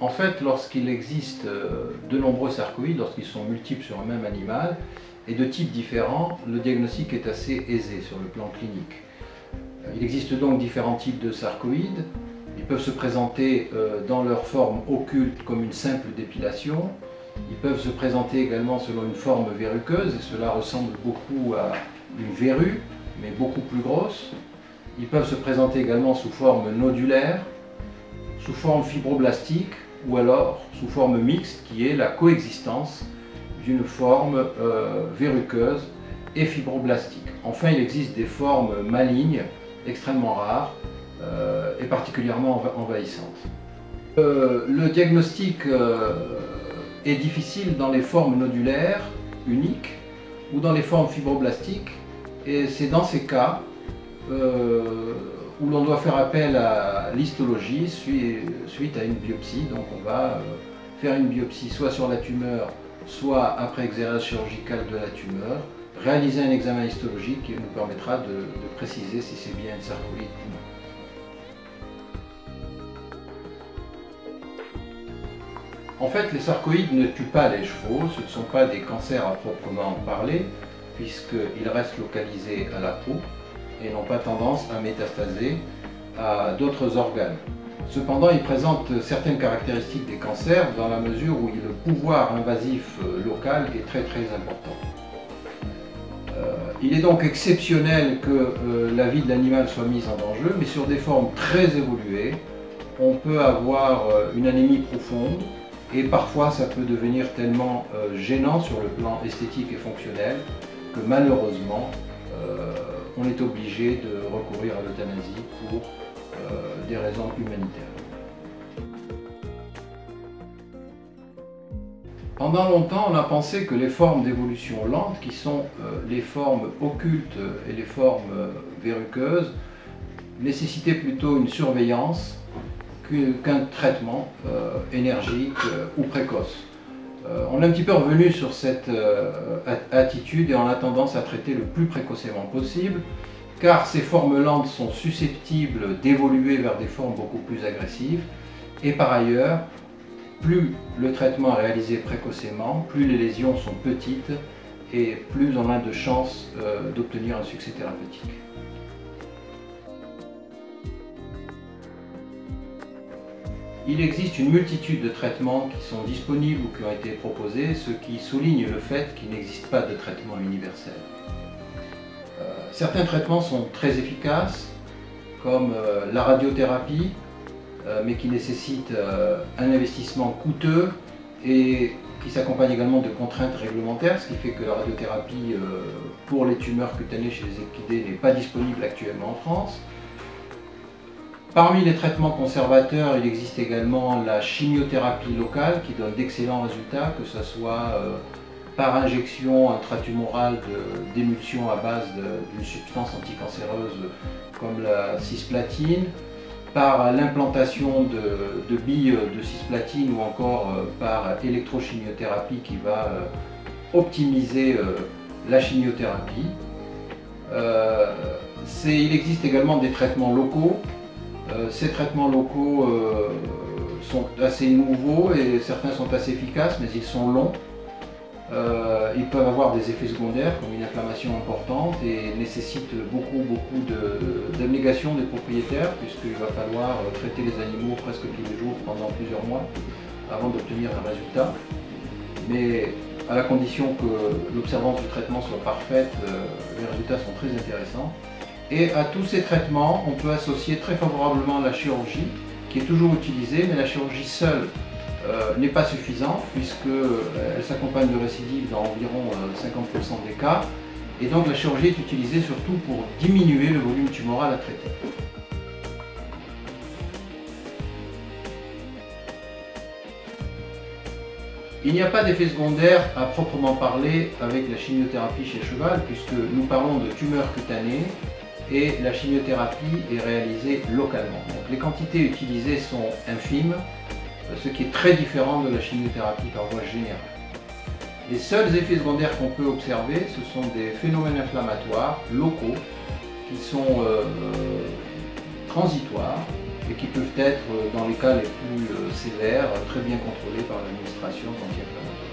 En fait, lorsqu'il existe de nombreux sarcoïdes, lorsqu'ils sont multiples sur un même animal et de types différents, le diagnostic est assez aisé sur le plan clinique. Il existe donc différents types de sarcoïdes. Ils peuvent se présenter dans leur forme occulte comme une simple dépilation. Ils peuvent se présenter également selon une forme verruqueuse, et cela ressemble beaucoup à une verrue, mais beaucoup plus grosse. Ils peuvent se présenter également sous forme nodulaire, sous forme fibroblastique, ou alors sous forme mixte, qui est la coexistence d'une forme verruqueuse et fibroblastique. Enfin, il existe des formes malignes, extrêmement rares et particulièrement envahissantes. Le diagnostic est difficile dans les formes nodulaires uniques ou dans les formes fibroblastiques, et c'est dans ces cas où l'on doit faire appel à l'histologie suite à une biopsie. Donc on va faire une biopsie soit sur la tumeur, soit après exérèse chirurgicale de la tumeur, réaliser un examen histologique qui nous permettra de préciser si c'est bien une sarcoïde ou non. En fait, les sarcoïdes ne tuent pas les chevaux, ce ne sont pas des cancers à proprement parler, puisqu'ils restent localisés à la peau et n'ont pas tendance à métastaser à d'autres organes. Cependant, ils présentent certaines caractéristiques des cancers dans la mesure où le pouvoir invasif local est très important. Il est donc exceptionnel que la vie de l'animal soit mise en danger, mais sur des formes très évoluées, on peut avoir une anémie profonde, et parfois ça peut devenir tellement gênant sur le plan esthétique et fonctionnel que malheureusement on est obligé de recourir à l'euthanasie pour des raisons humanitaires. Pendant longtemps, on a pensé que les formes d'évolution lente, qui sont les formes occultes et les formes verruqueuses, nécessitaient plutôt une surveillance qu'un traitement énergique ou précoce. On est un petit peu revenu sur cette attitude et on a tendance à traiter le plus précocement possible, car ces formes lentes sont susceptibles d'évoluer vers des formes beaucoup plus agressives, et par ailleurs, plus le traitement est réalisé précocement, plus les lésions sont petites et plus on a de chances d'obtenir un succès thérapeutique. Il existe une multitude de traitements qui sont disponibles ou qui ont été proposés, ce qui souligne le fait qu'il n'existe pas de traitement universel. Certains traitements sont très efficaces, comme la radiothérapie, mais qui nécessite un investissement coûteux et qui s'accompagne également de contraintes réglementaires, ce qui fait que la radiothérapie pour les tumeurs cutanées chez les équidés n'est pas disponible actuellement en France. Parmi les traitements conservateurs, il existe également la chimiothérapie locale qui donne d'excellents résultats, que ce soit par injection intratumorale d'émulsion à base d'une substance anticancéreuse comme la cisplatine, par l'implantation de billes de cisplatine ou encore par électrochimiothérapie qui va optimiser la chimiothérapie. Il existe également des traitements locaux. Ces traitements locaux sont assez nouveaux et certains sont assez efficaces, mais ils sont longs. Ils peuvent avoir des effets secondaires comme une inflammation importante et nécessitent beaucoup d'abnégation des propriétaires, puisqu'il va falloir traiter les animaux presque tous les jours pendant plusieurs mois avant d'obtenir un résultat. Mais à la condition que l'observance du traitement soit parfaite, les résultats sont très intéressants. Et à tous ces traitements, on peut associer très favorablement la chirurgie, qui est toujours utilisée, mais la chirurgie seule n'est pas suffisante, puisqu'elle s'accompagne de récidives dans environ 50% des cas. Et donc la chirurgie est utilisée surtout pour diminuer le volume tumoral à traiter. Il n'y a pas d'effet secondaire à proprement parler avec la chimiothérapie chez le cheval, puisque nous parlons de tumeurs cutanées et la chimiothérapie est réalisée localement. Donc les quantités utilisées sont infimes, ce qui est très différent de la chimiothérapie par voie générale. Les seuls effets secondaires qu'on peut observer, ce sont des phénomènes inflammatoires locaux qui sont transitoires et qui peuvent être, dans les cas les plus sévères, très bien contrôlés par l'administration quand il y a vraiment